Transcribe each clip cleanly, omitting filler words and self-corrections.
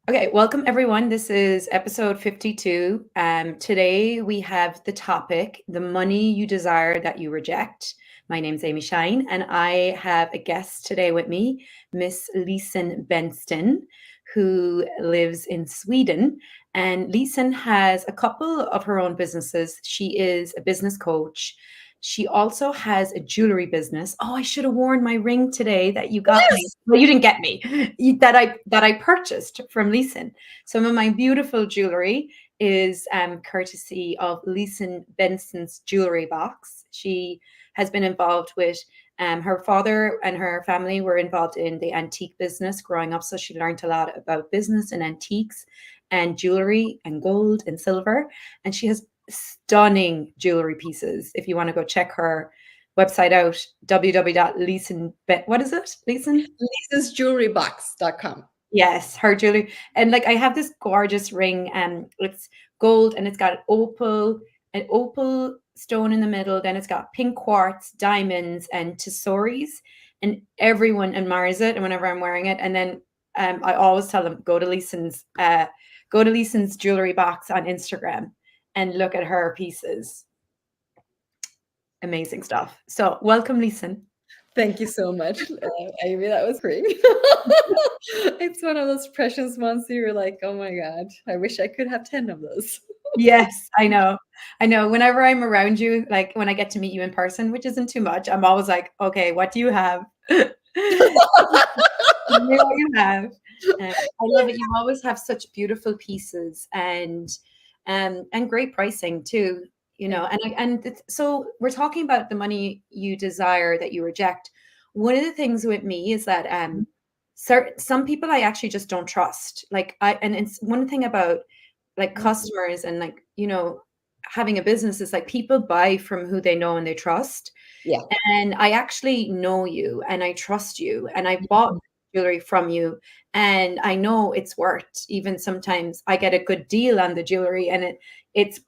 Okay, welcome everyone. This is episode 52. Today we have the topic, the money you desire that you reject. My name's Amy Shine, and I have a guest today with me, Miss Lisen Bengtsson, who lives in Sweden. And Lisen has a couple of her own businesses. She is a business coach. She also has a jewelry business. Oh, I should have worn my ring today that you got me. Yes. Well, you didn't get me. That I purchased from Lisen. Some of my beautiful jewelry is courtesy of Lisen Bengtsson's jewelry box. She has been involved with her father and her family were involved in the antique business growing up. So she learned a lot about business and antiques and jewelry and gold and silver. And she has stunning jewelry pieces. If you want to go check her website out, www.lisen, what is it? Lisen? LisensJewelryBox.com. Yes, her jewelry. And like I have this gorgeous ring, it's gold and it's got an opal stone in the middle, then it's got pink quartz, diamonds, and tessories. And everyone admires it. And whenever I'm wearing it, and then I always tell them go to Lisen's jewelry box on Instagram and look at her pieces. Amazing stuff. So welcome, Lisen. Thank you so much, Amy. That was great. It's one of those precious ones you're like, oh my God, I wish I could have 10 of those. Yes, I know. I know. Whenever I'm around you, like when I get to meet you in person, which isn't too much, I'm always like, okay, what do you have? What you have. I love it. You always have such beautiful pieces and great pricing too. So we're talking about the money you desire that you reject. One of the things with me is that some people I actually just don't trust. And it's one thing about like customers and having a business is like people buy from who they know and they trust. Yeah. And I actually know you and I trust you and I bought jewelry from you and I know it's worth, even sometimes I get a good deal on the jewelry and it's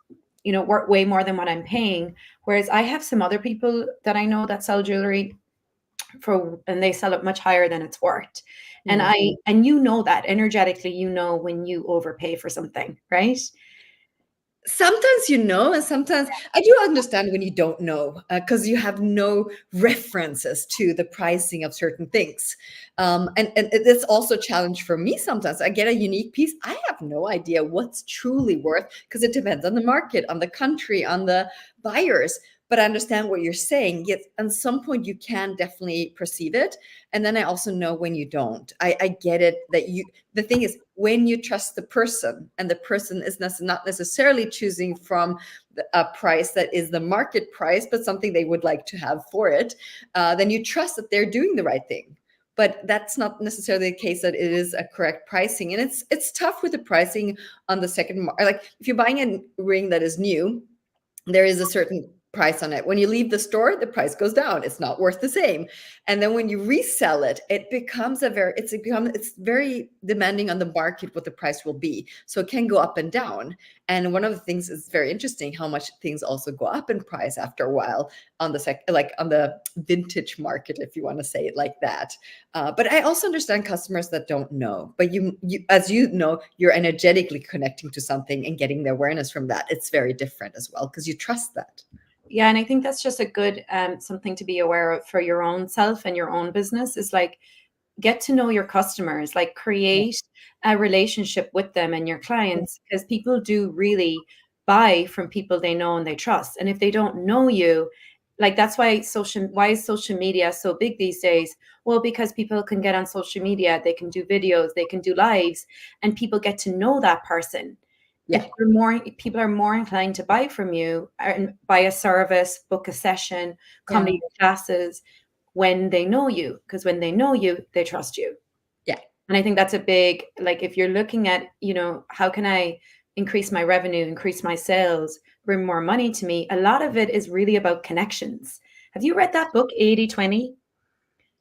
worth way more than what I'm paying. Whereas I have some other people that I know that sell jewelry and they sell it much higher than it's worth. And and that energetically, when you overpay for something, right? Sometimes and sometimes I do understand when you don't know, because you have no references to the pricing of certain things. And it's also a challenge for me sometimes. I get a unique piece. I have no idea what's truly worth because it depends on the market, on the country, on the buyers. But I understand what you're saying. Yes, at some point you can definitely perceive it. And then I also know when you don't. I get it that the thing is, when you trust the person and the person is not necessarily choosing from a price that is the market price, but something they would like to have for it, then you trust that they're doing the right thing. But that's not necessarily the case that it is a correct pricing. And it's tough with the pricing on the second, like if you're buying a ring that is new, there is a certain price on it. When you leave the store, the price goes down. It's not worth the same. And then when you resell it, it becomes it's very demanding on the market what the price will be. So it can go up and down. And one of the things is very interesting how much things also go up in price after a while on the vintage market, if you want to say it like that. But I also understand customers that don't know. But you, as you know, you're energetically connecting to something and getting the awareness from that. It's very different as well because you trust that. Yeah, and I think that's just a good something to be aware of for your own self and your own business is like get to know your customers, like create a relationship with them and your clients, because people do really buy from people they know and they trust. And if they don't know you, like that's why is social media so big these days? Well, because people can get on social media, they can do videos, they can do lives, and people get to know that person. Yeah. People are more inclined to buy from you and buy a service, book a session, come to your classes when they know you, because when they know you, they trust you. Yeah. And I think that's a big, like, if you're looking at, how can I increase my revenue, increase my sales, bring more money to me? A lot of it is really about connections. Have you read that book, 80/20?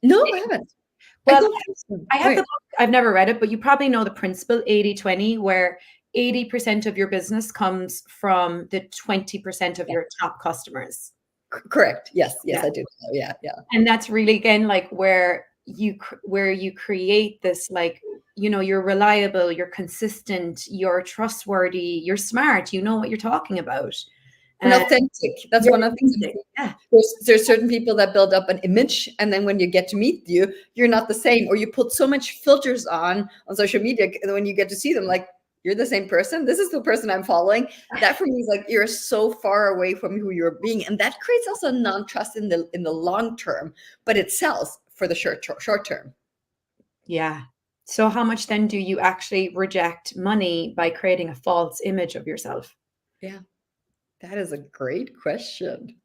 No, I haven't. Well, I have the book. I've never read it, but you probably know the principle 80/20, where 80% of your business comes from the 20% of your top customers. Correct. Yes, I do. Yeah. And that's really, again, like where where you create this, like, you're reliable, you're consistent, you're trustworthy, you're smart, you know what you're talking about, And and authentic. That's you're one of the things I'm authentic. seeing. Yeah, There's certain people that build up an image, and then when you get to meet you, you're not the same, or you put so much filters on social media, and when you get to see them, like, you're the same person. This is the person I'm following. That for me is like, you're so far away from who you're being, and that creates also non-trust in the long term, but it sells for the short term. yeah. So how much then do you actually reject money by creating a false image of yourself? Yeah, that is a great question.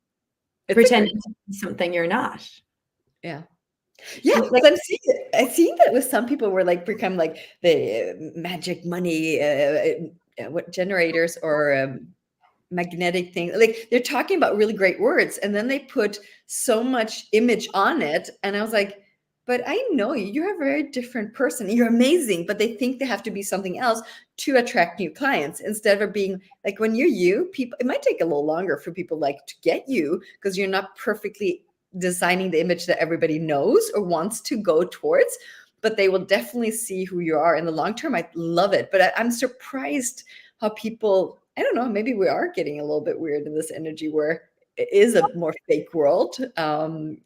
It's a great Pretending to be something you're not. Yeah. Yeah, Like, so I'm seeing that with some people where like become like the magic money what generators or magnetic thing. Like they're talking about really great words, and then they put so much image on it, and I was like, but I know you. You're a very different person. You're amazing, but they think they have to be something else to attract new clients instead of being like, when you're you, people, it might take a little longer for people like to get you because you're not perfectly designing the image that everybody knows or wants to go towards, but they will definitely see who you are in the long term. I love it, but I'm surprised how people, I don't know, maybe we are getting a little bit weird in this energy where it is a more fake world.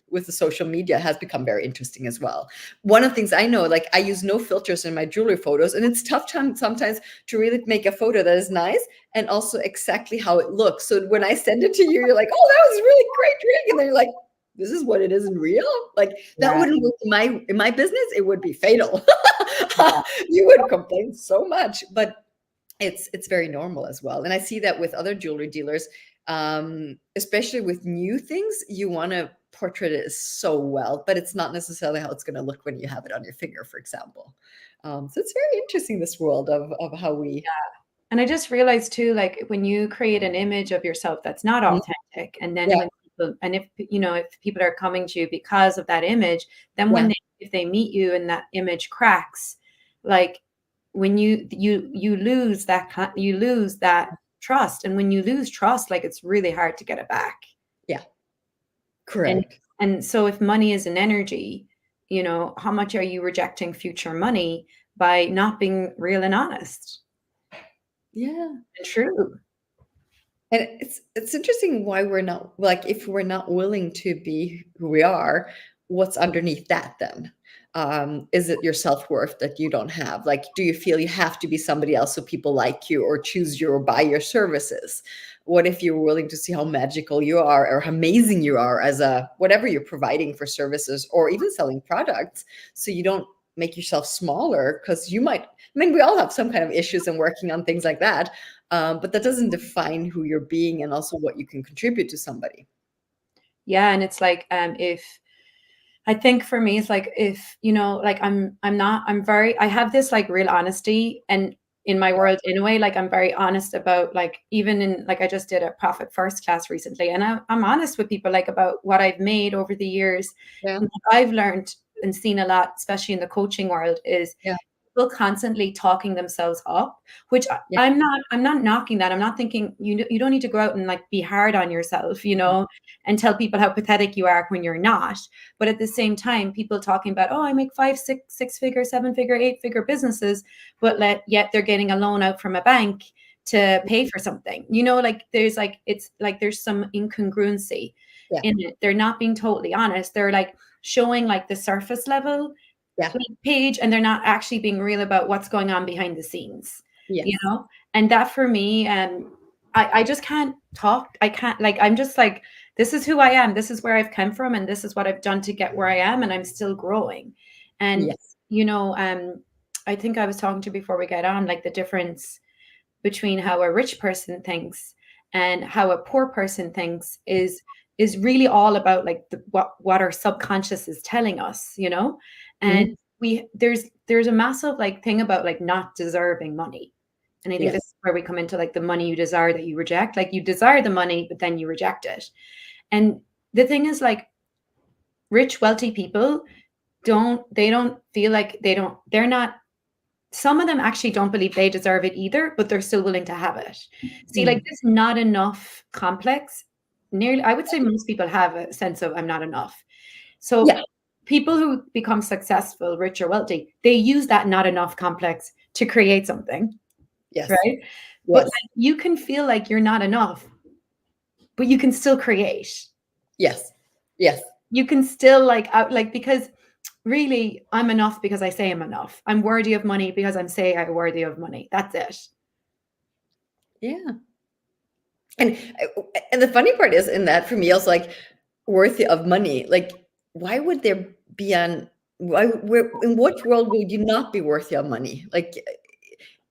With the social media has become very interesting as well. One of the things I know, like I use no filters in my jewelry photos, and it's tough sometimes to really make a photo that is nice and also exactly how it looks. So when I send it to you, you're like, oh, that was really great ring. And then you're like, this is what it is in real. Like that yeah, wouldn't work in my business. It would be fatal. yeah. You would complain so much, but it's very normal as well. And I see that with other jewelry dealers, especially with new things, you want to portrait it so well, but it's not necessarily how it's going to look when you have it on your finger, for example. So it's very interesting, this world of how we. And I just realized too, like when you create an image of yourself that's not authentic, and then Yeah, when people, and if people are coming to you because of that image, then yeah, if they meet you and that image cracks, like when you lose you lose that trust, and when you lose trust, like it's really hard to get it back. yeah, And correct. and so if money is an energy, how much are you rejecting future money by not being real and honest Yeah. and true? And it's interesting why we're not, like, if we're not willing to be who we are, what's underneath that then? Is it your self-worth that you don't have? Like, do you feel you have to be somebody else so people like you or choose you or buy your services? What if you're willing to see how magical you are or how amazing you are as a whatever you're providing for services or even selling products, so you don't make yourself smaller? Because you might, I mean, we all have some kind of issues and working on things like that. But that doesn't define who you're being and also what you can contribute to somebody. Yeah, and it's like if I think for me, it's like if like I have this like real honesty, and in my world in a way, like I'm very honest about, like, even in, like, I just did a profit first class recently, and I'm honest with people, like, about what I've made over the years. Yeah. And what I've learned and seen a lot, especially in the coaching world, is Yeah. people constantly talking themselves up, which Yeah. I'm not knocking that. I'm not thinking you don't need to go out and like be hard on yourself, and tell people how pathetic you are when you're not. But at the same time, people talking about, oh, I make 5, 6, 6-figure, 7-figure, 8-figure businesses, but yet they're getting a loan out from a bank to pay for something. Like there's like, it's like there's some incongruency Yeah. in it. They're not being totally honest. They're like showing like the surface level Yeah. page, and they're not actually being real about what's going on behind the scenes. Yes. And that for me, I just can't talk. I can't, like, I'm just like, this is who I am, this is where I've come from, and this is what I've done to get where I am, and I'm still growing. And Yes. I think I was talking to you before we get on, like the difference between how a rich person thinks and how a poor person thinks is really all about like what our subconscious is telling us, and Mhm. there's a massive like thing about like not deserving money. And I think this Yes. is where we come into like the money you desire that you reject. Like you desire the money, but then you reject it. And the thing is, like, rich, wealthy people don't feel like they're not, some of them actually don't believe they deserve it either, but they're still willing to have it. See, like Mm. this not enough complex, nearly, I would say most people have a sense of I'm not enough. So Yeah. people who become successful, rich or wealthy, they use that not enough complex to create something. Yes. Right. Yes. But like, you can feel like you're not enough, but you can still create. Yes. Yes. You can still like out, like, because really I'm enough because I say I'm enough. I'm worthy of money because I'm saying I'm worthy of money. That's it. Yeah. And the funny part is in that for me, I was like, worthy of money. Like, why would there be in what world would you not be worthy of money? Like,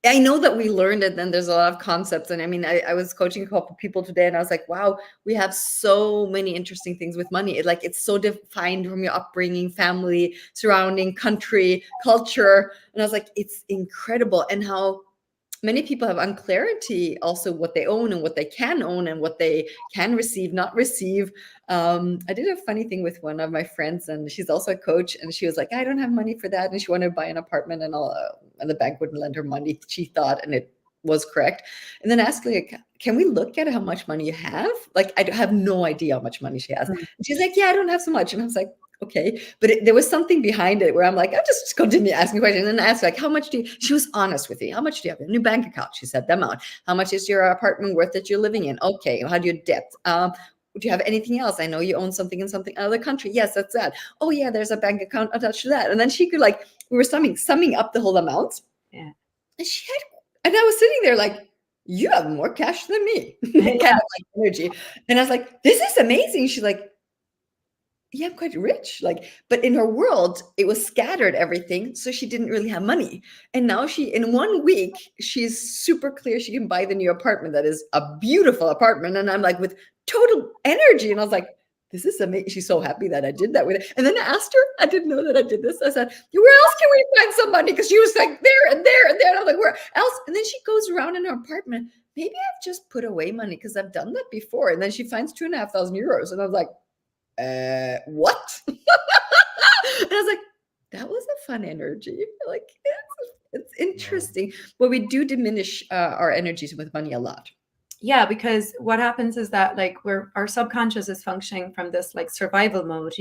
I know that we learned it, and there's a lot of concepts. And I mean, I was coaching a couple people today, and I was like, wow, we have so many interesting things with money. It's so defined from your upbringing, family, surrounding, country, culture. And I was like, it's incredible. And how many people have unclarity also what they own and what they can own and what they can receive, not receive. I did a funny thing with one of my friends, and she's also a coach, and she was like, I don't have money for that. And she wanted to buy an apartment, and the bank wouldn't lend her money, she thought, and it was correct. And then asked, like, can we look at how much money you have? Like, I have no idea how much money she has. And she's like, yeah, I don't have so much. And I was like, okay. But there was something behind it where I'm like, I'll just continue asking questions. And then I asked, like, how much she was honest with me. How much do you have in your bank account? She said the amount. How much is your apartment worth that you're living in? Okay. How do you debt? Do you have anything else? I know you own something in something other country. Yes, that's that. Oh yeah, there's a bank account attached to that. And then she could, like, we were summing up the whole amount. Yeah. And I was sitting there like, you have more cash than me. Kind of like energy. And I was like, this is amazing. She's like, yeah, I'm quite rich. Like, but in her world, it was scattered everything. So she didn't really have money. And now in 1 week, she's super clear she can buy the new apartment. That is a beautiful apartment. And I'm like, with total energy. And I was like, this is amazing. She's so happy that I did that with it. And then I asked her, I didn't know that I did this. I said, where else can we find some money? Because she was like there and there and there. And I was like, where else? And then she goes around in her apartment. Maybe I've just put away money because I've done that before. And then she finds 2,500 euros. And I was like, what? And I was like, that was a fun energy. Like, it's interesting. But we do diminish our energies with money a lot. Yeah, because what happens is that, like, our subconscious is functioning from this, like, survival mode,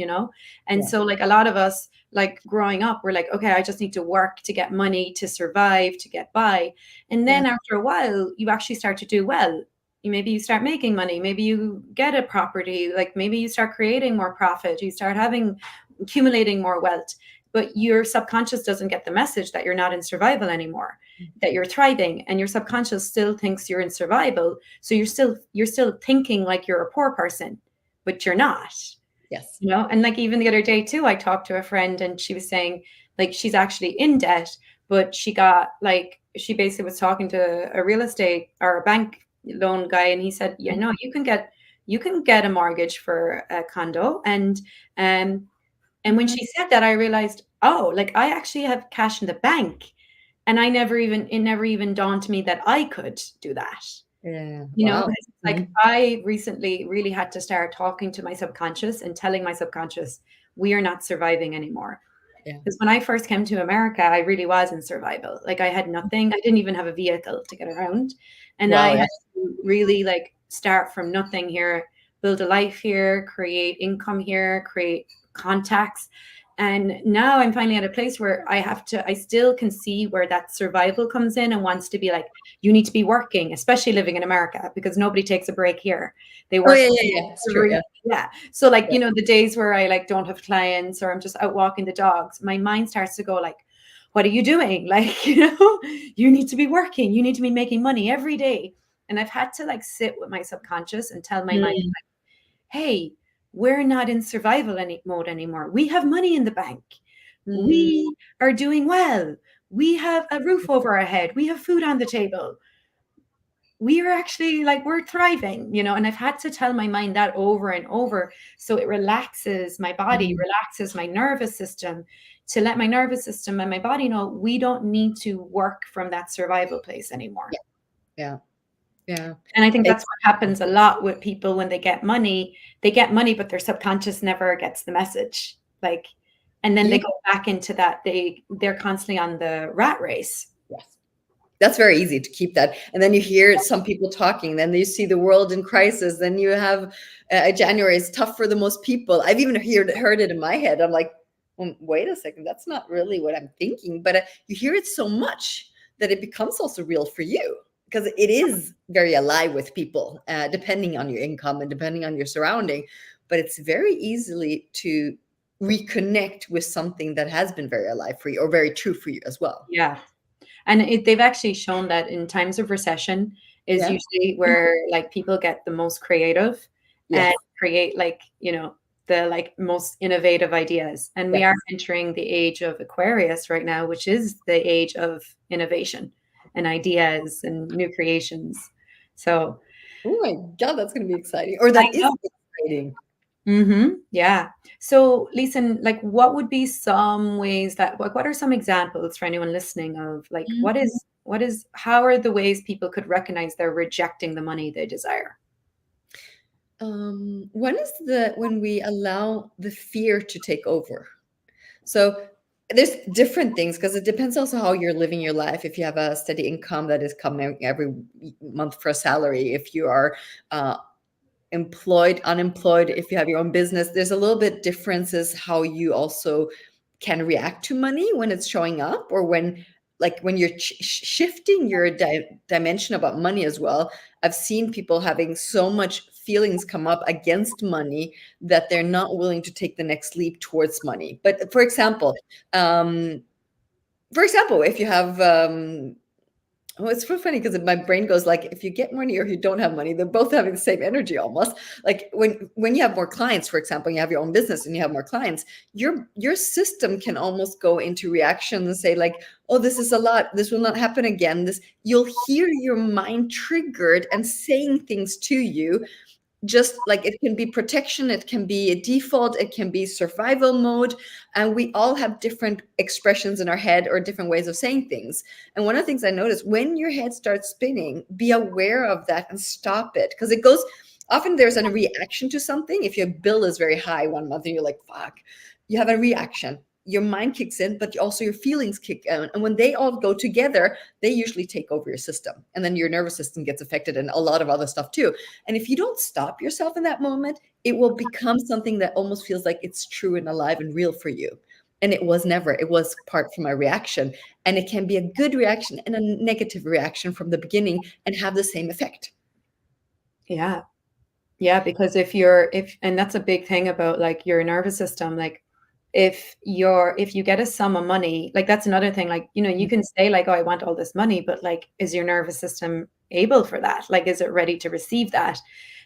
and so, like, a lot of us, like, growing up, we're like, okay, I just need to work to get money, to survive, to get by. And then after a while, you actually start to do well. Maybe you start making money, maybe you get a property, like maybe you start creating more profit, you start accumulating more wealth, but your subconscious doesn't get the message that you're not in survival anymore, that you're thriving, and your subconscious still thinks you're in survival. So you're still thinking like you're a poor person, but you're not. Yes. And like, even the other day too, I talked to a friend, and she was saying, like, she's actually in debt, but she basically was talking to a real estate or a bank loan guy, and he said, yeah, no, you can get a mortgage for a condo. And when she said that, I realized, oh, like, I actually have cash in the bank, and it never even dawned to me that I could do that. Yeah. Wow. Like, I recently really had to start talking to my subconscious and telling my subconscious, we are not surviving anymore. Because when I first came to America, I really was in survival. Like, I had nothing. I didn't even have a vehicle to get around. And I had to really, like, start from nothing here, build a life here, create income here, create contacts. And now I'm finally at a place where I still can see where that survival comes in and wants to be like, you need to be working, especially living in America, because nobody takes a break here. They work. It's true. Yeah. So, like, the days where I, like, don't have clients, or I'm just out walking the dogs, my mind starts to go like, what are you doing? Like, you need to be working. You need to be making money every day. And I've had to, like, sit with my subconscious and tell my mind, like, hey, we're not in survival mode anymore. We have money in the bank. We are doing well. We have a roof over our head. We have food on the table. We are actually, like, we're thriving, and I've had to tell my mind that over and over. So it relaxes my body, relaxes my nervous system, to let my nervous system and my body know we don't need to work from that survival place anymore. Yeah. And I think that's what happens a lot with people when they get money. They get money, but their subconscious never gets the message. Like, and then they go back into that. They're constantly on the rat race. Yes. That's very easy to keep that. And then you hear some people talking, then you see the world in crisis. Then you have January is tough for the most people. I've even heard it in my head. I'm like, well, wait a second, that's not really what I'm thinking. But you hear it so much that it becomes also real for you, because it is very alive with people, depending on your income and depending on your surrounding. But it's very easily to reconnect with something that has been very alive for you or very true for you as well. Yeah. And they've actually shown that in times of recession is Yeah. usually where like people get the most creative and Yes. create like, the like most innovative ideas. And we Yes. are entering the age of Aquarius right now, which is the age of innovation and ideas and new creations. So Oh my God, that's going to be exciting. Or I that is know. exciting. Yeah. So, Lisa, like, what would be some ways that, like, what are some examples for anyone listening of, like, how are the ways people could recognize they're rejecting the money they desire? One is when we allow the fear to take over. So there's different things, because it depends also how you're living your life. If you have a steady income that is coming every month for a salary, if you are employed, unemployed, if you have your own business, there's a little bit differences how you also can react to money when it's showing up, or when you're shifting your dimension about money as well. I've seen people having so much feelings come up against money that they're not willing to take the next leap towards money. But if you have oh, it's so funny because my brain goes like, if you get money or you don't have money, they're both having the same energy almost. Like when you have more clients, for example, you have your own business and you have more clients, your system can almost go into reaction and say like, oh, this is a lot. This will not happen again. You'll hear your mind triggered and saying things to you, just like it can be protection, it can be a default, it can be survival mode. And we all have different expressions in our head or different ways of saying things. And one of the things I noticed, when your head starts spinning, be aware of that and stop it, because it goes, often there's a reaction to something. If your bill is very high one month and you're like, fuck, you have a reaction, your mind kicks in, but also your feelings kick in. And when they all go together, they usually take over your system. And then your nervous system gets affected and a lot of other stuff too. And if you don't stop yourself in that moment, it will become something that almost feels like it's true and alive and real for you. And it was never. It was part from my reaction. And it can be a good reaction and a negative reaction from the beginning and have the same effect. Yeah. Yeah. Because and that's a big thing about like your nervous system, like, if you get a sum of money, like that's another thing, like, you can say like, oh, I want all this money, but like, is your nervous system able for that? Like, is it ready to receive that?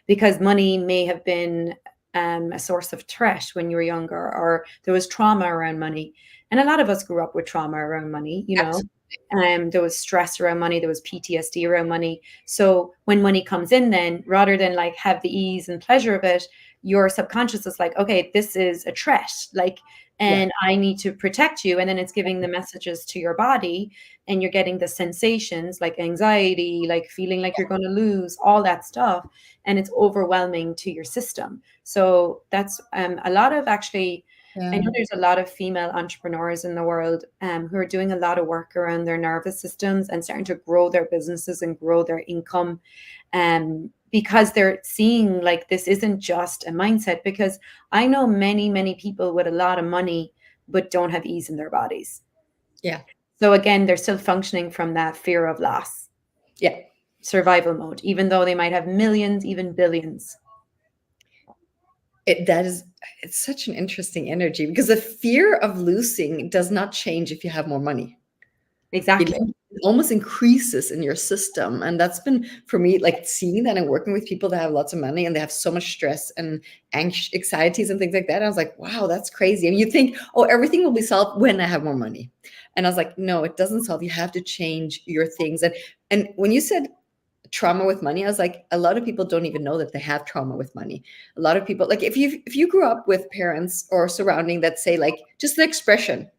Because money may have been a source of threat when you were younger, or there was trauma around money. And a lot of us grew up with trauma around money, there was stress around money, there was PTSD around money. So when money comes in, then rather than like have the ease and pleasure of it, your subconscious is like, okay, this is a threat, like, and I need to protect you. And then it's giving the messages to your body, and you're getting the sensations like anxiety, like feeling like you're going to lose, all that stuff. And it's overwhelming to your system. So that's a lot of actually, I know there's a lot of female entrepreneurs in the world who are doing a lot of work around their nervous systems and starting to grow their businesses and grow their income. Because they're seeing like this isn't just a mindset, because I know many, many people with a lot of money but don't have ease in their bodies. Yeah. So again, they're still functioning from that fear of loss. Yeah. Survival mode, even though they might have millions, even billions. It's such an interesting energy, because the fear of losing does not change if you have more money. Exactly. It almost increases in your system. And that's been for me, like seeing that and working with people that have lots of money and they have so much stress and anxieties and things like that. I was like, wow, that's crazy. And you think, oh, everything will be solved when I have more money. And I was like, no, it doesn't solve. You have to change your things. And when you said trauma with money, I was like, a lot of people don't even know that they have trauma with money. A lot of people, like if you grew up with parents or surrounding that say like just the expression,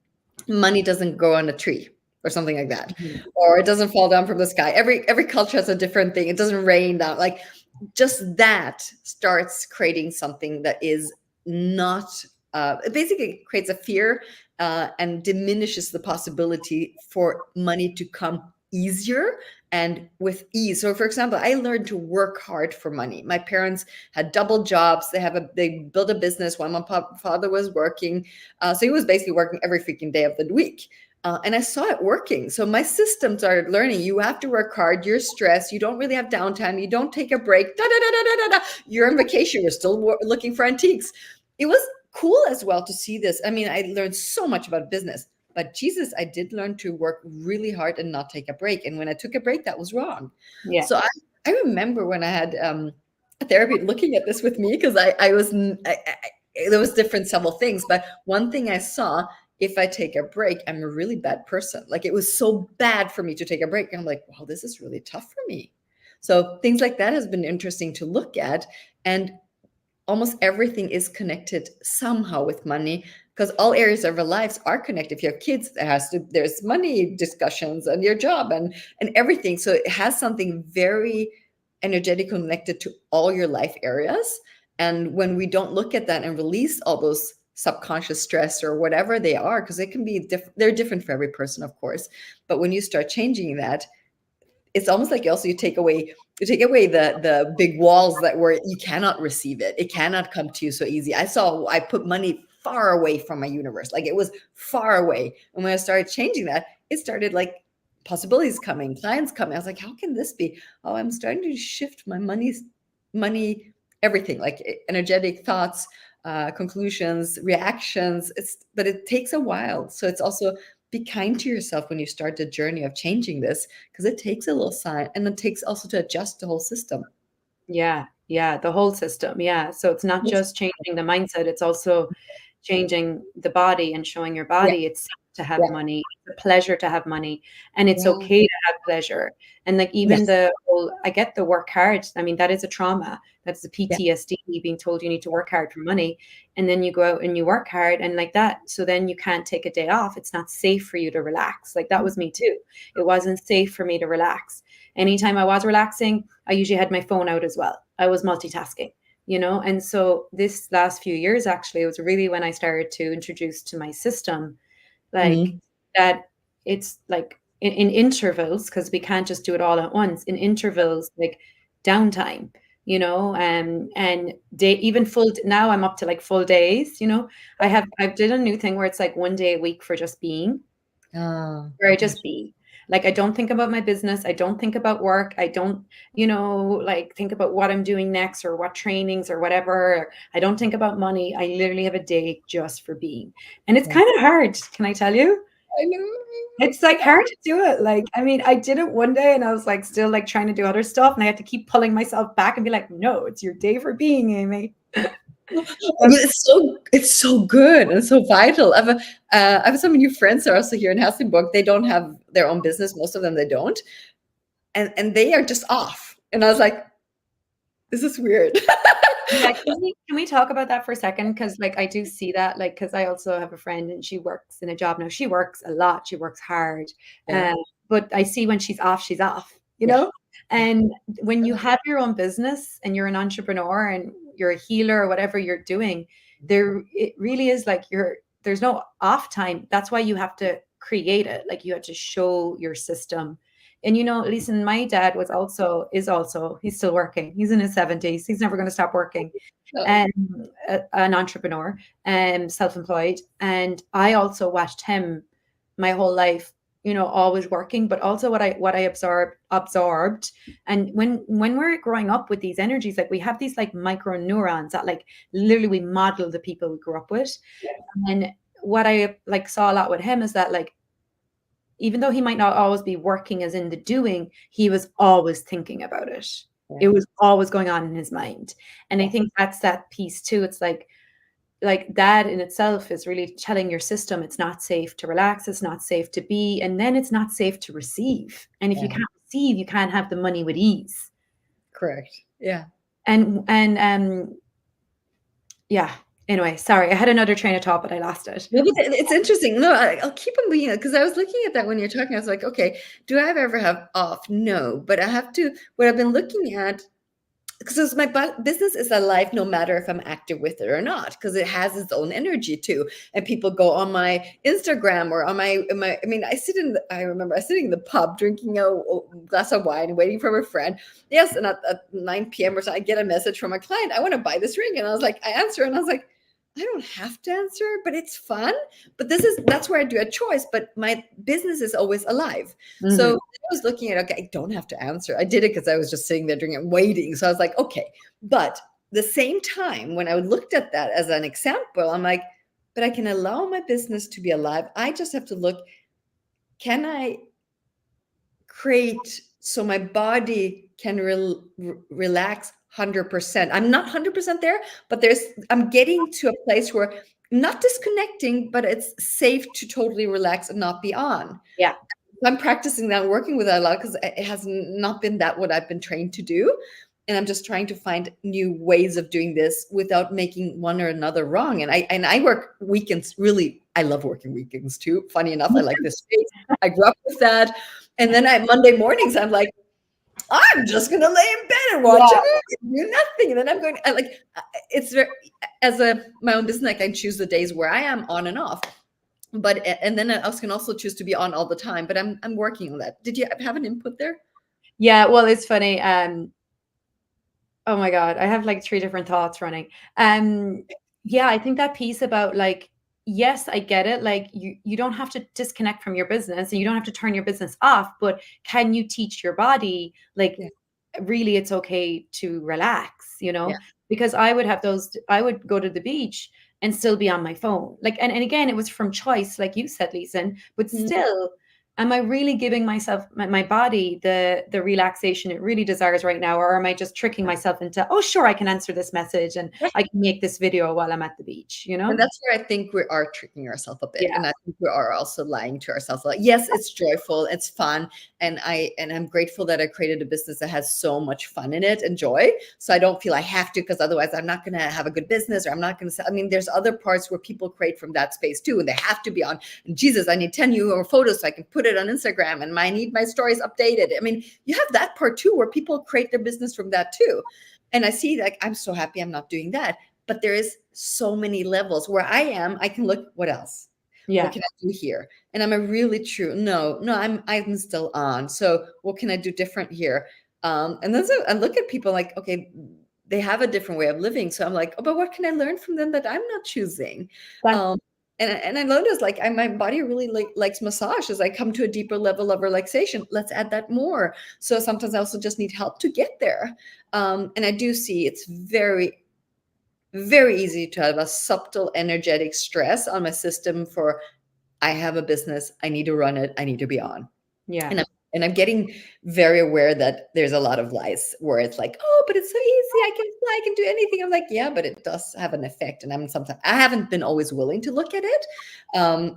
money doesn't grow on a tree, or something like that, or it doesn't fall down from the sky. Every culture has a different thing. It doesn't rain down. Like just that starts creating something that is not. It basically creates a fear and diminishes the possibility for money to come easier and with ease. So for example, I learned to work hard for money. My parents had double jobs. They built a business while my father was working. So he was basically working every freaking day of the week. And I saw it working. So my system started learning, you have to work hard. You're stressed. You don't really have downtime. You don't take a break. Da, da, da, da, da, da. You're on vacation. You're still looking for antiques. It was cool as well to see this. I mean, I learned so much about business. But Jesus, I did learn to work really hard and not take a break. And when I took a break, that was wrong. Yeah. So I remember when I had therapy looking at this with me, because there was different several things. But one thing I saw, if I take a break, I'm a really bad person. Like it was so bad for me to take a break. And I'm like, wow, this is really tough for me. So things like that has been interesting to look at. And almost everything is connected somehow with money, because all areas of our lives are connected. If you have kids, there's money discussions and your job and everything. So it has something very energetic connected to all your life areas. And when we don't look at that and release all those subconscious stress or whatever they are, because it can be different, they're different for every person, of course. But when you start changing that, it's almost like you take away the big walls that where you cannot receive it. It cannot come to you so easy. I put money far away from my universe. Like it was far away. And when I started changing that, it started like possibilities coming, clients coming. I was like, how can this be? Oh, I'm starting to shift my money, everything, like energetic thoughts, conclusions, reactions. But it takes a while. So it's also, be kind to yourself when you start the journey of changing this, because it takes a little time, and it takes also to adjust the whole system. Yeah, the whole system. Yeah. So it's not just changing the mindset, it's also changing the body and showing your body it's to have money, it's a pleasure to have money, and it's okay to have pleasure. And like even the whole, I get the work hard. I mean, that is a trauma. That's the PTSD, being told you need to work hard for money. And then you go out and you work hard and like that. So then you can't take a day off. It's not safe for you to relax. Like that was me too. It wasn't safe for me to relax. Anytime I was relaxing, I usually had my phone out as well. I was multitasking, and so this last few years, actually, it was really when I started to introduce to my system, like that it's like in intervals, because we can't just do it all at once, in intervals, like downtime, and day, even full, now I'm up to like full days, I did a new thing where it's like 1 day a week for just being, where I just be. Like, I don't think about my business. I don't think about work. I don't, like think about what I'm doing next or what trainings or whatever. I don't think about money. I literally have a day just for being. And it's kind of hard. Can I tell you? I know. It's like hard to do it. Like, I mean, I did it one day and I was like still like trying to do other stuff. And I had to keep pulling myself back and be like, no, it's your day for being, Amy. It's so good and so vital. I have some new friends that are also here in Helsingborg. They don't have their own business. Most of them, they don't. And they are just off. And I was like, this is weird. Yeah, can we talk about that for a second? Because like I do see that, like, because I also have a friend and she works in a job now. She works a lot. She works hard. But I see when she's off, And when you have your own business and you're an entrepreneur and you're a healer or whatever you're doing, it really is like there's no off time. That's why you have to create it. Like you have to show your system. And listen, my dad is also, he's still working. He's in his 70s. He's never going to stop working. And an entrepreneur and self-employed. And I also watched him my whole life, always working, but also what I absorbed. And when we're growing up with these energies, like we have these like micro neurons that like literally we model the people we grew up with. And what I like saw a lot with him is that like, even though he might not always be working as in the doing, he was always thinking about it. Yeah. It was always going on in his mind. And I think that's that piece too. It's like that in itself is really telling your system it's not safe to relax, it's not safe to be, and then it's not safe to receive. And if you can't receive, you can't have the money with ease. Correct. Yeah. And yeah. Anyway, sorry, I had another train of thought, but I lost it. It's interesting. No, I'll keep on being it, because I was looking at that when you're talking. I was like, okay, do I ever have off? No, but I have to. What I've been looking at, because my business is alive no matter if I'm active with it or not, because it has its own energy too. And people go on my Instagram or on my I mean, I remember I was sitting in the pub drinking a glass of wine and waiting for a friend. Yes, and at 9 p.m. or so, I get a message from a client. I want to buy this ring. And I was like, I answer and I was like, I don't have to answer, but it's fun. But that's where I do a choice. But my business is always alive. So I was looking at, okay, I don't have to answer. I did it because I was just sitting there doing it, waiting. So I was like, okay. But the same time, when I looked at that as an example, I'm like, but I can allow my business to be alive. I just have to look, can I create so my body can relax 100%? I'm not 100% there, but I'm getting to a place where I'm not disconnecting, but it's safe to totally relax and not be on. Yeah. I'm practicing that, working with that a lot, because it has not been that what I've been trained to do. And I'm just trying to find new ways of doing this without making one or another wrong. And I work weekends. Really, I love working weekends too. Funny enough, I like this space. I grew up with that. And then Monday mornings, I'm like, I'm just gonna lay in bed and watch a movie, do nothing. And then I'm going, it's very, my own business, I can choose the days where I am on and off. But and then I can also choose to be on all the time. But I'm working on that. Did you have an input there? Yeah, well, it's funny. Oh my God, I have like 3 different thoughts running. Yeah, I think that piece about like, yes, I get it. Like you don't have to disconnect from your business and you don't have to turn your business off, but can you teach your body like really it's okay to relax, Because I would go to the beach and still be on my phone. Like, and again, it was from choice, like you said, Lisen, but still, am I really giving myself, my body, the relaxation it really desires right now? Or am I just tricking myself into, oh, sure, I can answer this message and I can make this video while I'm at the beach, And that's where I think we are tricking ourselves a bit. Yeah. And I think we are also lying to ourselves. Like, yes, it's joyful, it's fun. And I'm grateful that I created a business that has so much fun in it and joy. So I don't feel I have to, because otherwise I'm not going to have a good business, or I'm not going to, I mean, there's other parts where people create from that space too. And they have to be on, and Jesus, I need 10 new photos so I can put it on Instagram, and I need my stories updated. I mean, you have that part too, where people create their business from that too. And I see, like, I'm so happy I'm not doing that. But there is so many levels where I can look, what else? Yeah. What can I do here? And I'm a really true, no, I'm still on. So what can I do different here? And then I look at people like, okay, they have a different way of living. So I'm like, oh, but what can I learn from them that I'm not choosing? And I noticed, like, my body really likes massage. As I come to a deeper level of relaxation, let's add that more. So sometimes I also just need help to get there. And I do see it's very, very easy to have a subtle energetic stress on my system for, I have a business, I need to run it, I need to be on. Yeah. And I'm getting very aware that there's a lot of lies where it's like, oh, but it's so easy, I can fly, I can do anything. I'm like, yeah, but it does have an effect. And I haven't been always willing to look at it,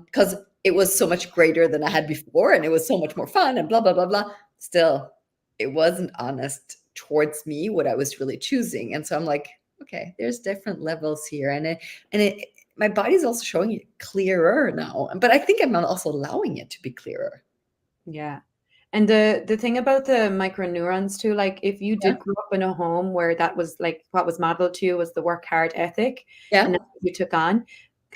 because it was so much greater than I had before, and it was so much more fun and blah, blah, blah, blah. Still, it wasn't honest towards me what I was really choosing. And so I'm like, okay, there's different levels here. And my body's also showing it clearer now. But I think I'm also allowing it to be clearer. Yeah. And the thing about the microneurons too, like if you did grow up in a home where that was like what was modeled to you was the work hard ethic, and that's what you took on,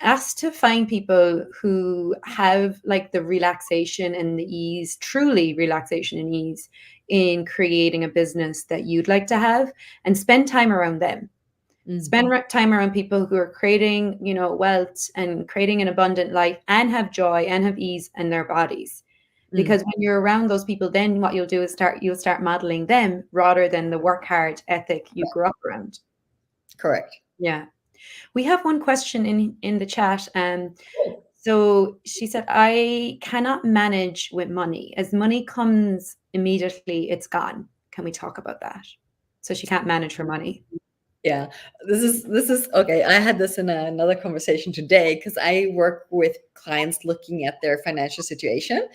ask to find people who have like the relaxation and the ease, truly relaxation and ease in creating a business that you'd like to have, and spend time around them. Spend time around people who are creating, wealth and creating an abundant life and have joy and have ease in their bodies. Because when you're around those people, then what you'll do is you'll start modeling them rather than the work hard ethic you grew up around. Correct. Yeah. We have one question in the chat. So she said, I cannot manage with money. As money comes immediately, it's gone. Can we talk about that? So she can't manage her money. Yeah, this is okay. I had this in another conversation today, because I work with clients looking at their financial situation.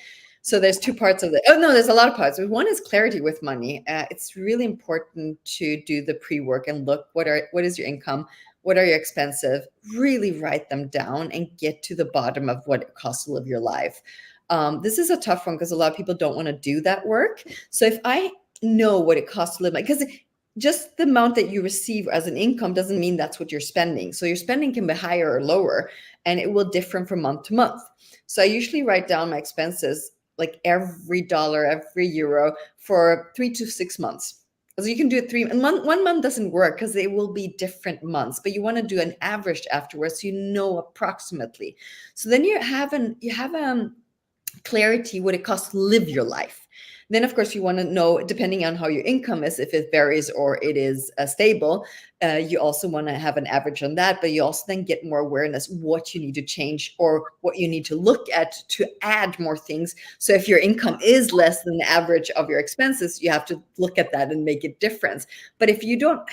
So there's 2 parts of it. Oh no, there's a lot of parts. One is clarity with money. It's really important to do the pre-work and look, what is your income? What are your expenses? Really write them down and get to the bottom of what it costs to live your life. This is a tough one, because a lot of people don't want to do that work. So if I know what it costs to live, because just the amount that you receive as an income doesn't mean that's what you're spending. So your spending can be higher or lower, and it will differ from month to month. So I usually write down my expenses, like every dollar, every euro, for 3 to 6 months. So you can do it 3 months. 1 month doesn't work because they will be different months, but you want to do an average afterwards, so you know approximately. So then you have clarity what it costs to live your life. Then, of course, you want to know, depending on how your income is, if it varies or it is stable, you also want to have an average on that. But you also then get more awareness what you need to change or what you need to look at to add more things. So if your income is less than the average of your expenses, you have to look at that and make a difference. But if you don't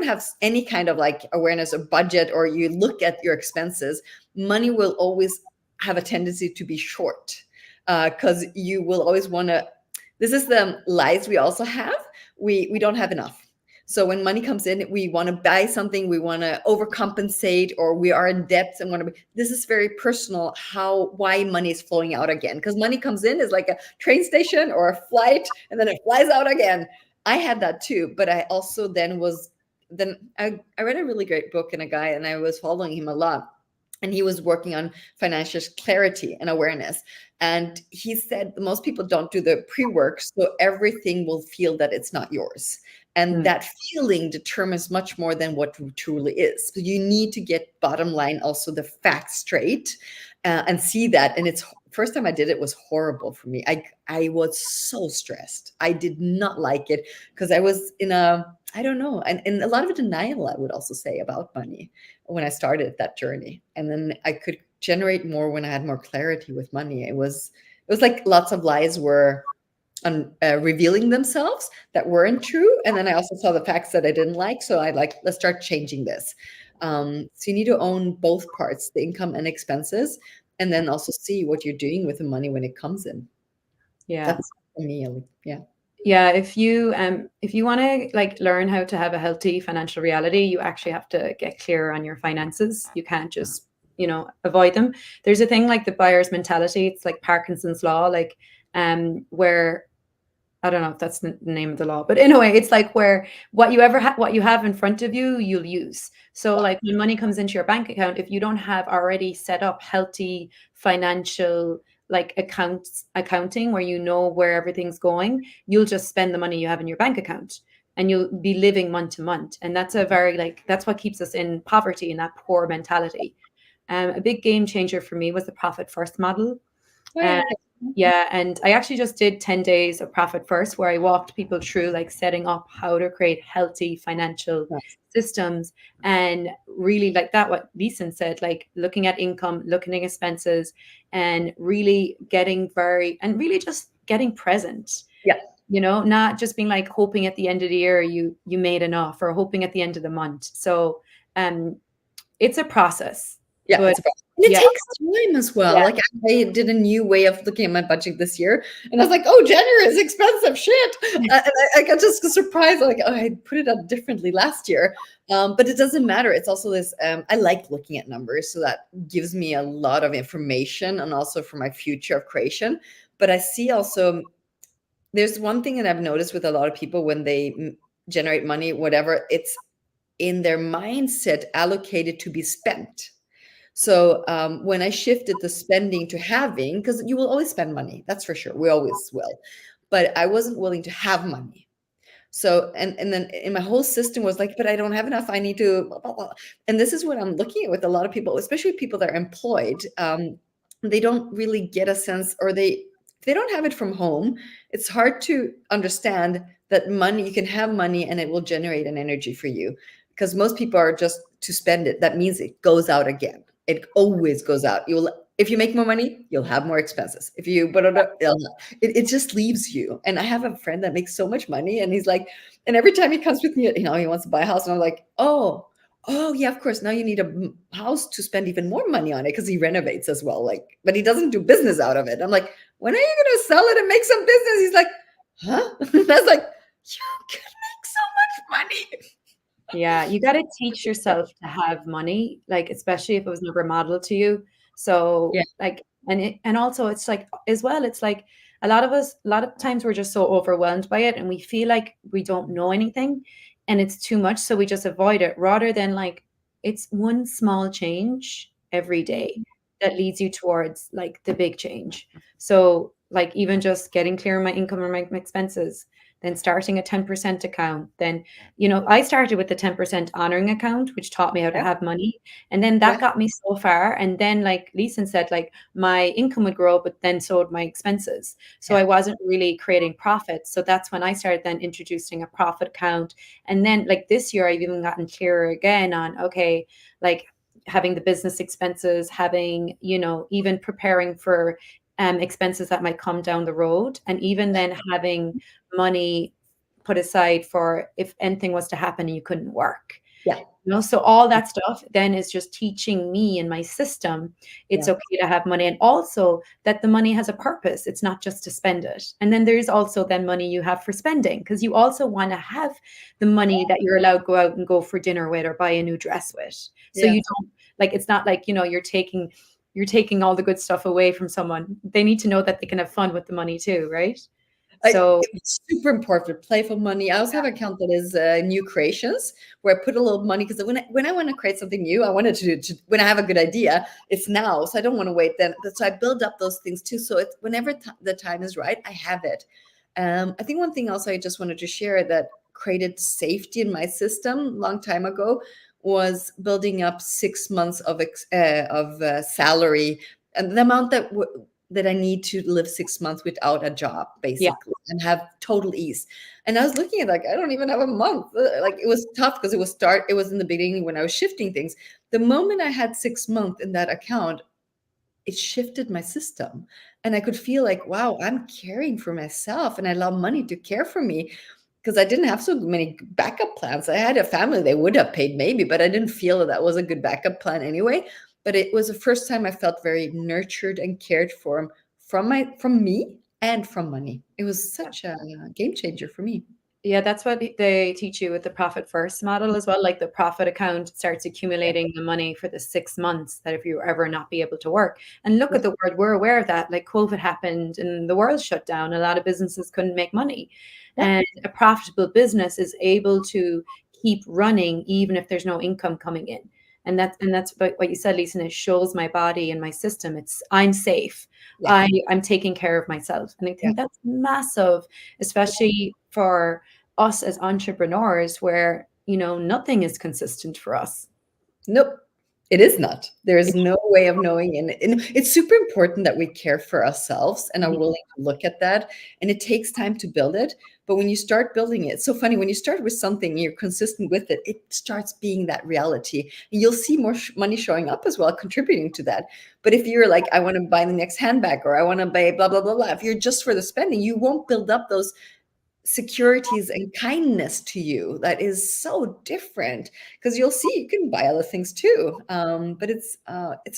have any kind of like awareness of budget, or you look at your expenses, money will always have a tendency to be short, because you will always want to, this is the lies we also have. We don't have enough. So when money comes in, we want to buy something, we want to overcompensate, or we are in debt and want to be, this is very personal, why money is flowing out again. Because money comes in is like a train station or a flight, and then it flies out again. I had that too, but I also then I read a really great book and a guy, and I was following him a lot. And he was working on financial clarity and awareness. And he said most people don't do the pre-work, so everything will feel that it's not yours. And that feeling determines much more than what truly is. So you need to get bottom line, also the facts straight, and see that. And it's first time I did it was horrible for me. I was so stressed. I did not like it because I was in I don't know, and a lot of denial, I would also say, about money when I started that journey. And then I could generate more when I had more clarity with money. It was like lots of lies were revealing themselves that weren't true. And then I also saw the facts that I didn't like. So let's start changing this. So you need to own both parts, the income and expenses, and then also see what you're doing with the money when it comes in. Yeah. That's for me. Yeah. Yeah, if you want to like learn how to have a healthy financial reality, you actually have to get clear on your finances. You can't just, avoid them. There's a thing like the buyer's mentality. It's like Parkinson's law, like where, I don't know if that's the name of the law, but anyway, it's like where what you have in front of you, you'll use. So like when money comes into your bank account, if you don't have already set up healthy financial like accounting where you know where everything's going, you'll just spend the money you have in your bank account, and you'll be living month to month. And that's that's what keeps us in poverty, and that poor mentality. A big game changer for me was the profit first model. Yeah, and I actually just did 10 days of Profit First, where I walked people through like setting up how to create healthy financial systems, and really like that, what Lisen said, like looking at income, looking at expenses, and really just getting present. Yeah. Not just being like hoping at the end of the year you made enough, or hoping at the end of the month. So it's a process. Yeah, but and it takes time as well. Yeah. Like I did a new way of looking at my budget this year, and I was like, "Oh, January is expensive, shit!" And I got just surprised, like, "Oh, I put it up differently last year." But it doesn't matter. It's also this. I like looking at numbers, so that gives me a lot of information, and also for my future of creation. But I see also there's one thing that I've noticed with a lot of people when they generate money, whatever, it's in their mindset allocated to be spent. So when I shifted the spending to having, because you will always spend money, that's for sure. We always will. But I wasn't willing to have money. So, and then in my whole system was like, but I don't have enough. I need to, blah, blah, blah. And this is what I'm looking at with a lot of people, especially people that are employed. They don't really get a sense, or they don't have it from home. It's hard to understand that money, you can have money and it will generate an energy for you, because most people are just to spend it. That means it goes out again. It always goes out. If you make more money, you'll have more expenses. If you, it just leaves you. And I have a friend that makes so much money, and he's like, and every time he comes with me, he wants to buy a house, and I'm like, oh yeah, of course. Now you need a house to spend even more money on it, because he renovates as well. Like, but he doesn't do business out of it. I'm like, when are you going to sell it and make some business? He's like, huh? And I was like, you can make so much money. Yeah, you got to teach yourself to have money, like especially if it was never modeled to you. So like, and also it's like as well, it's like a lot of times we're just so overwhelmed by it and we feel like we don't know anything and it's too much. So we just avoid it rather than like it's one small change every day that leads you towards like the big change. So like even just getting clear on my income or my expenses, then starting a 10% account, then I started with the 10% honoring account, which taught me how to Yeah. have money. And then that Yeah. got me so far. And then, like Lisa said, like my income would grow, but then so would my expenses. So Yeah. I wasn't really creating profits. So that's when I started then introducing a profit account. And then, like this year, I've even gotten clearer again on, okay, like having the business expenses, having, even preparing for expenses that might come down the road, and even then having money put aside for if anything was to happen and you couldn't work. Yeah. So all that stuff then is just teaching me and my system it's Yeah. okay to have money, and also that the money has a purpose. It's not just to spend it. And then there's also then money you have for spending, because you also want to have the money that you're allowed to go out and go for dinner with or buy a new dress with. So Yeah. you don't, like, it's not like, you're taking all the good stuff away from someone. They need to know that they can have fun with the money too, right? So It's super important. Playful money. I also have an account that is new creations, where I put a little money, because when I want to create something new, I wanted to when I have a good idea, it's now. So I don't want to wait then. So I build up those things too. So it's whenever the time is right, I have it. I think one thing also I just wanted to share that created safety in my system long time ago was building up 6 months of salary, and the amount that I need to live 6 months without a job, yeah, basically, and have total ease. And I was looking at, like, I don't even have a month. Like, it was tough because it was in the beginning when I was shifting things. The moment I had 6 months in that account, it shifted my system. And I could feel like, wow, I'm caring for myself, and I allow money to care for me, because I didn't have so many backup plans. I had a family, they would have paid maybe, but I didn't feel that was a good backup plan anyway. But it was the first time I felt very nurtured and cared for from me and from money. It was such a game changer for me. yeah, that's what they teach you with the profit first model as well. Like the profit account starts Yeah. accumulating the money for the 6 months that if you ever not be able to work. And look Yeah. at the word, we're aware of that. Like COVID happened and the world shut down. A lot of businesses couldn't make money. Yeah. And a profitable business is able to keep running even if there's no income coming in. And that's what you said, Lisa, and it shows my body and my system. I'm safe. Yeah. I'm taking care of myself. And I Yeah. think that's massive, especially for us as entrepreneurs, where nothing is consistent for us. Nope, it is not. There is no way of knowing. And it's super important that we care for ourselves and are Mhm. willing to look at that. And it takes time to build it. But when you start building it, it's so funny. When you start with something and you're consistent with it, it starts being that reality. And you'll see more money showing up as well, contributing to that. But if you're like, I want to buy the next handbag, or I want to buy blah, blah, blah, blah, if you're just for the spending, you won't build up those securities and kindness to you. That is so different, because you'll see you can buy other things too, but it's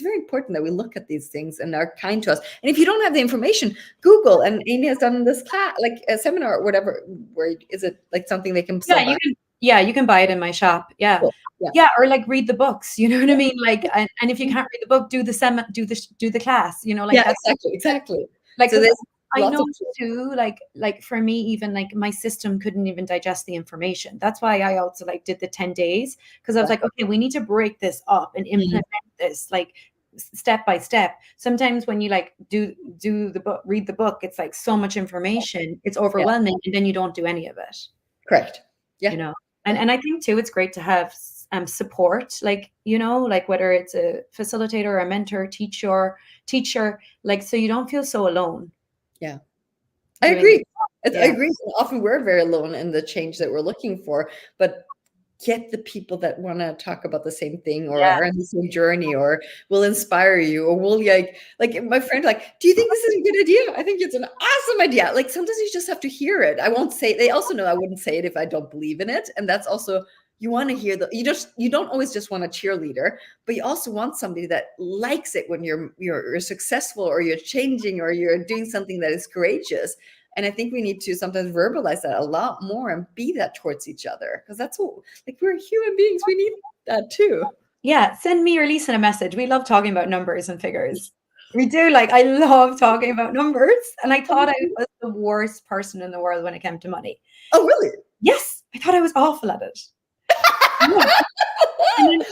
very important that we look at these things and are kind to us. And if you don't have the information, Google. And Amy has done this class, like a seminar or whatever. Where is it, like, something they can Yeah, still buy? you can buy it in my shop. Yeah. Cool. Yeah. Yeah, or like read the books, you know what I Yeah. mean? Like, and if you can't read the book, do the class, like Yeah, that's exactly. like, So because there's I lots know of too, like for me, even like my system couldn't even digest the information. That's why I also like did the 10 days, because I was yeah. like, okay, we need to break this up and Mhm. implement this like step by step. Sometimes when you like do the book, read the book, it's like so much information, it's Yeah, overwhelming, and then you don't do any of it, correct. you Yeah, know. And yeah. and I think too, it's great to have support, like like whether it's a facilitator, a mentor, teacher, like so you don't feel so alone Yeah. I doing it. agree. I Yeah. agree. Often we're very alone in the change that we're looking for, but get the people that want to talk about the same thing, or Yeah. are in the same journey, or will inspire you, or will, like my friend, like, do you think this is a good idea? I think it's an awesome idea. Like, sometimes you just have to hear it. I won't say, they also know I wouldn't say it if I don't believe in it. And that's also, you want to hear you don't always just want a cheerleader, but you also want somebody that likes it when you're successful, or you're changing, or you're doing something that is courageous. And I think we need to sometimes verbalize that a lot more and be that towards each other, because that's what, like, we're human beings. We need that too. Yeah. Send me or Lisa a message. We love talking about numbers and figures. We do. Like, I love talking about numbers. And I thought I Oh, was the worst person in the world when it came to money. really? Yes, I thought I was awful at it. Yeah. And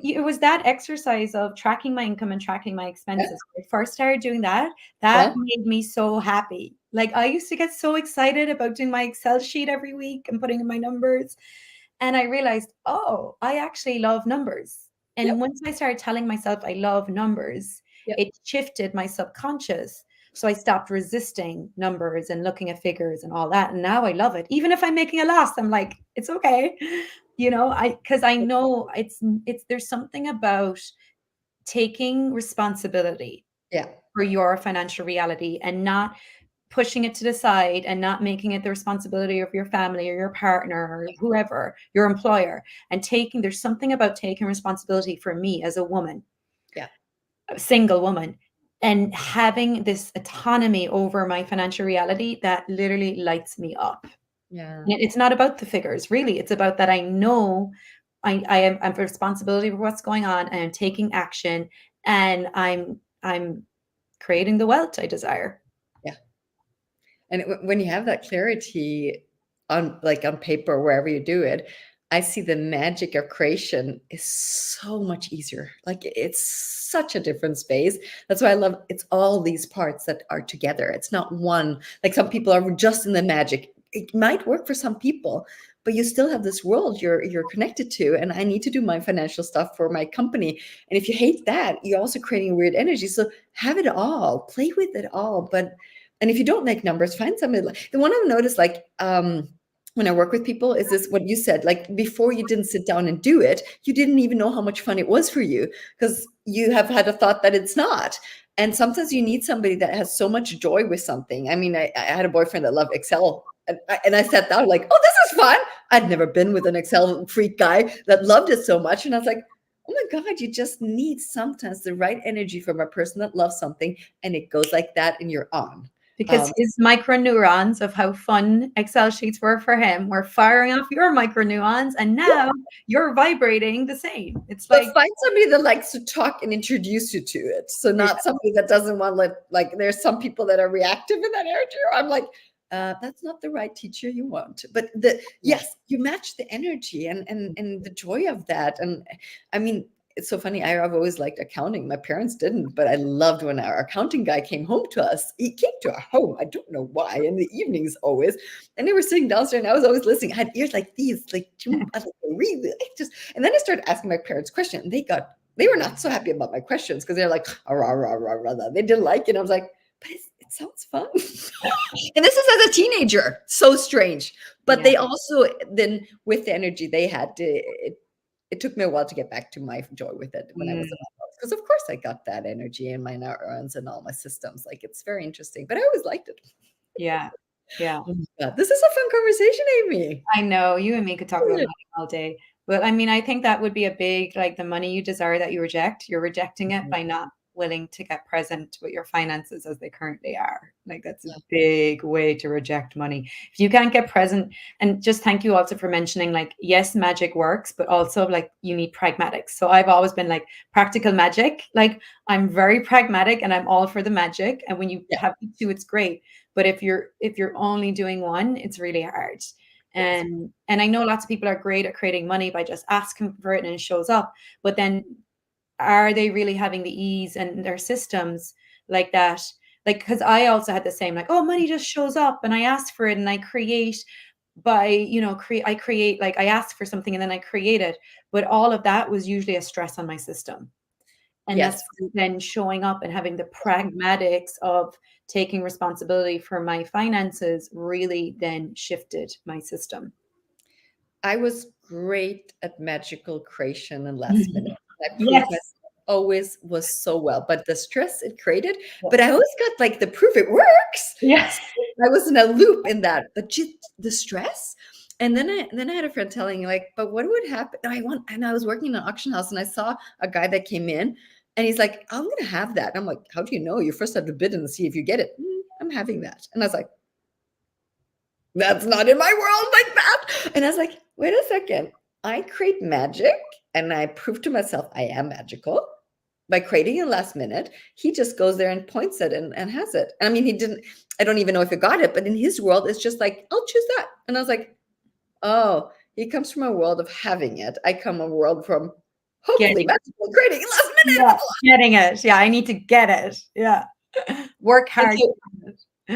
it was that exercise of tracking my income and tracking my Yeah. expenses. When I first started doing that, Yeah. that made me so happy. Like, I used to get so excited about doing my Excel sheet every week and putting in my numbers. And I realized, oh, I actually love numbers. And Yep. once I started telling myself I love numbers, Yep. it shifted my subconscious. So I stopped resisting numbers and looking at figures and all that. And now I love it. Even if I'm making a loss, I'm like, it's okay. Because I know it's there's something about taking responsibility Yeah. for your financial reality and not pushing it to the side and not making it the responsibility of your family or your partner or whoever, your employer, and there's something about taking responsibility for me as a woman, Yeah. a single woman, and having this autonomy over my financial reality that literally lights me up. Yeah. And it's not about the figures, really. It's about that I know I'm responsibility for what's going on and I'm taking action and I'm creating the wealth I desire. Yeah. And when you have that clarity on like on paper, wherever you do it, I see the magic of creation is so much easier. Like it's such a different space. That's why I love it's all these parts that are together. It's not one, like some people are just in the magic. It might work for some people, but you still have this world you're connected to. And I need to do my financial stuff for my company. And if you hate that, you're also creating weird energy. So have it all, play with it all. But and if you don't like numbers, find somebody like the one I've noticed, like when I work with people, is this what you said? Like before you didn't sit down and do it, you didn't even know how much fun it was for you because you have had a thought that it's not. And sometimes you need somebody that has so much joy with something. I mean, I had a boyfriend that loved Excel. And I sat down like, oh, this is fun. I'd never been with an Excel freak guy that loved it so much. And I was like, oh my God, you just need sometimes the right energy from a person that loves something. And it goes like that and you're on. Because Um, his micro neurons of how fun Excel sheets were for him were firing off your micro neurons, and yeah, now you're vibrating the same. It's but like, find somebody that likes to talk and introduce you to it. So yeah, not somebody that doesn't want to like there's some people that are reactive in that energy. Or I'm like, that's not the right teacher you want. But the yeah. yes, you match the energy and the joy of that. And I mean, it's so funny. I've always liked accounting. My parents didn't, but I loved when our accounting guy came home to us. He came to our home. I don't know why. In the evenings always. And they were sitting downstairs and I was always listening. I had ears like these, like I like really I just and then I started asking my parents questions. And they were not so happy about my questions because they're like, rah, rah, rah, rah, rah. They didn't like it. I was like, but it sounds fun. And this is as a teenager. So strange. But Yeah. they also then with the energy they had, it took me a while to get back to my joy with it when I was Mm, an adult. Because of course I got that energy in my neurons and all my systems. Like it's very interesting. But I always liked it. yeah. Yeah. Oh my God. This is a fun conversation, Amy. I know you and me could talk about money all day. But I mean, I think that would be a big, like the money you desire that you reject, you're rejecting it Mhm. by not willing to get present with your finances as they currently are. Like that's a Yeah. big way to reject money. If you can't get present, and just thank you also for mentioning, like, yes, magic works, but also like you need pragmatics. So I've always been like practical magic. Like I'm very pragmatic and I'm all for the magic. And when you Yeah. have the two, it's great. But if you're only doing one, it's really hard. Yes. And I know lots of people are great at creating money by just asking for it and it shows up. But then are they really having the ease and their systems like that? Like, because I also had the same, like, oh, money just shows up and I ask for it and I create I create, like I ask for something and then I create it. But all of that was usually a stress on my system. And that's Yes. then showing up and having the pragmatics of taking responsibility for my finances really then shifted my system. I was great at magical creation and last minute. I proved myself Yes. always was so well, but the stress it created, Yeah. but I always got like the proof it works. Yes. So I was in a loop in that, but the stress. And then I had a friend telling me like, but what would happen? And I was working in an auction house and I saw a guy that came in and he's like, I'm gonna have that. And I'm like, how do you know? You first have to bid and see if you get it. I'm having that. And I was like, that's not in my world like that. And I was like, wait a second. I create magic and I prove to myself I am magical. by creating it last minute, he just goes there and points it and has it. I mean, he didn't, I don't even know if he got it, but in his world, it's just like, I'll choose that. And I was like, oh, he comes from a world of having it. I come a world from hopefully magical creating it last minute. Yeah, getting it. Yeah, I need to get it. Yeah. Work hard.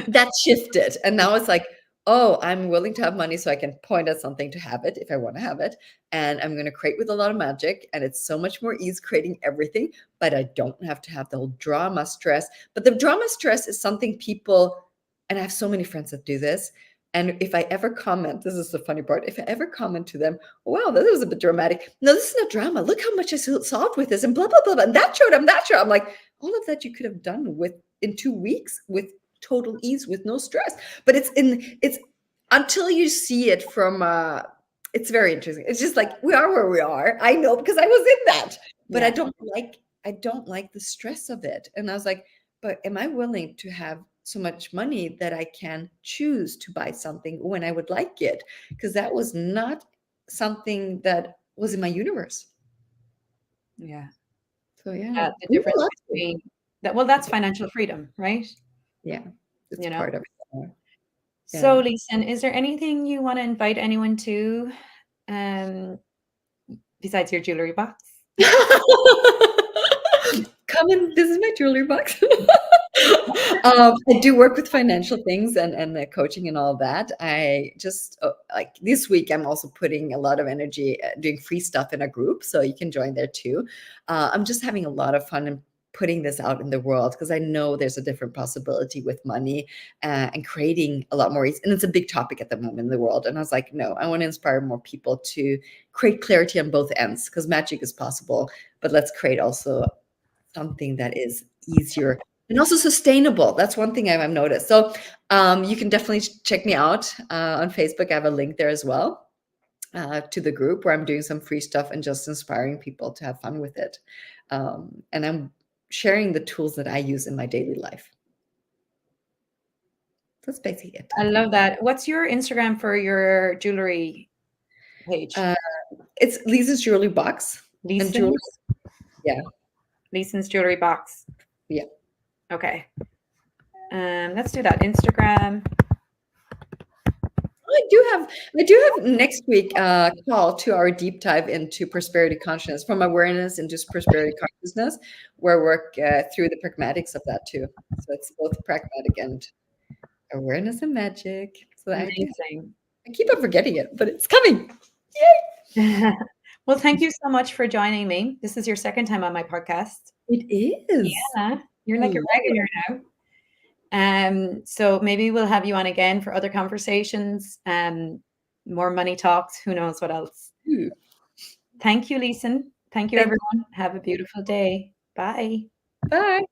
That shifted. And now it's like, oh, I'm willing to have money so I can point at something to have it if I want to have it. And I'm going to create with a lot of magic. And it's so much more ease creating everything, but I don't have to have the whole drama stress. But the drama stress is something people, and I have so many friends that do this. And if I ever comment, this is the funny part, if I ever comment to them, wow, that was a bit dramatic. No, this is not drama. Look how much I solved with this and blah, blah, blah, blah. And that showed, I'm that showed. I'm like, all of that you could have done in 2 weeks with total ease, with no stress. But it's until you see it from it's very interesting. It's just like, we are where we are. I know, because I was in that, but I don't like the stress of it. And I was like, but am I willing to have so much money that I can choose to buy something when I would like it? Because that was not something that was in my universe. Yeah. So yeah, the difference between that. Well, that's financial freedom, right? Yeah, it's part of it. So, Lisen, is there anything you want to invite anyone to, besides your jewelry box? Come in. This is my jewelry box. I do work with financial things and coaching and all that. I just like this week, I'm also putting a lot of energy doing free stuff in a group, so you can join there too. I'm just having a lot of fun and putting this out in the world, because I know there's a different possibility with money and creating a lot more ease. And it's a big topic at the moment in the world. And I was like, no, I want to inspire more people to create clarity on both ends, because magic is possible, but let's create also something that is easier and also sustainable. That's one thing I've noticed. So you can definitely check me out on Facebook. I have a link there as well to the group where I'm doing some free stuff and just inspiring people to have fun with it. And I'm sharing the tools that I use in my daily life. That's basically it. I love that. What's your Instagram for your jewelry page? It's Lisen's Jewelry Box. Lisen's? Yeah. Lisen's Jewelry Box. Yeah. Okay. Let's do that. Instagram. I do have next week a call to our deep dive into prosperity consciousness, from awareness into prosperity consciousness, where I work through the pragmatics of that too. So it's both pragmatic and awareness and magic. So amazing. I keep on forgetting it, but it's coming. Yay! Well, thank you so much for joining me. This is your second time on my podcast. It is. Yeah, you're like a regular now. So maybe we'll have you on again for other conversations, more money talks, who knows what else. Thank you, Lisen. Thank you, everyone. Have a beautiful day. Bye. Bye.